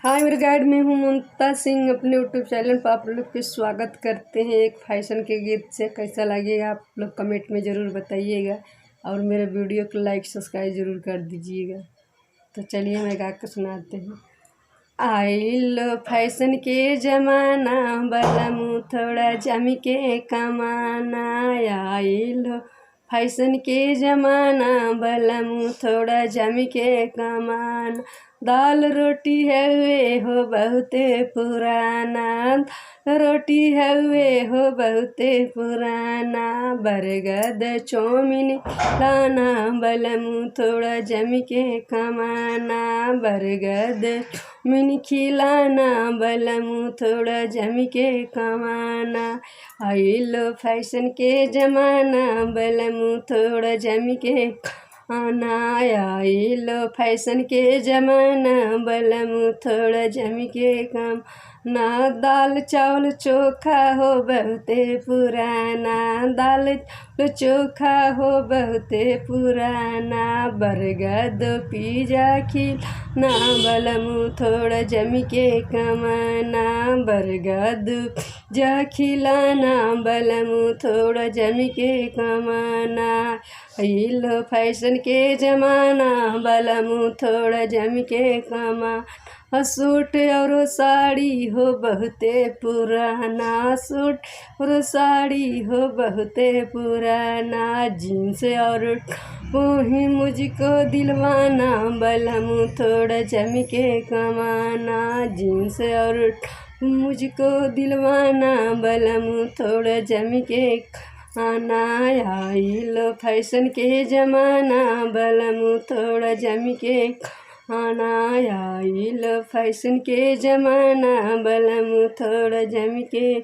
हाय मेरे गाइड, मैं हूँ ममता सिंह। अपने यूट्यूब चैनल पर आप लोग के स्वागत करते हैं। एक फैशन के गीत से कैसा लगेगा आप लोग कमेंट में ज़रूर बताइएगा और मेरे वीडियो को लाइक सब्सक्राइब ज़रूर कर दीजिएगा। तो चलिए मैं गा कर सुनाते हैं। आइल फैशन के ज़माना बलमू थोड़ा जम के कमाना। आइल फैशन के ज़माना बलमू थोड़ा जम के कमाना। दाल रोटी है वे हो बहुते पुराना, रोटी है वे हो बहुते पुराना। बरगद चौमिन लाना बलमू थोड़ा जम के कमाना। बरगद चौमिन खिलाना बलमू थोड़ा जम के कमाना। आइलो फैशन के ज़माना बलमू थोड़ा जम के आना। आइलो फैशन के ज़माना बलमू थोड़ा जम के काम ना। दाल चावल चोखा हो बहुते पुराना, दाल चावल चोखा हो बहुते पुराना। बरगद पिज़्ज़ा खिलाना बलमू थोड़ा जम के कमाना। बरगद पिज़्ज़ा खिलाना बलमू थोड़ा जम के कमाना। आइलो फैशन के ज़माना बलमू थोड़ा जम के कमाना। सूट और साड़ी हो बहुते पुराना, सूट और साड़ी हो बहुते पुराना। जीन्स और वही मुझको दिलवाना बलमू थोड़ा जम के कमाना। जीन्स और मुझको दिलवाना बलमू थोड़ा जम के आना। आइलो फैशन के ज़माना बलमू थोड़ा जम के आना। आइलो फैशन के ज़माना बलमू थोड़ा जम के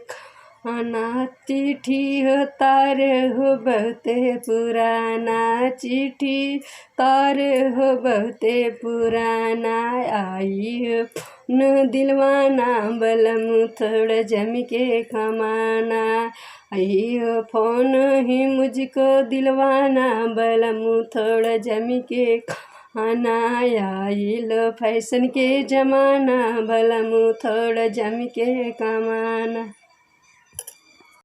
आना। चिट्ठी हो तार हो बहुते पुराना, चिट्ठी तार हो बहुते पुराना। आई न दिलवाना बलमू थोड़ा जम के कमाना। आइयो फोन ही मुझको दिलवाना बलमू थोड़ा जम के आना। आइलो फैशन के ज़माना बलमू थोड़ा जम के कमाना।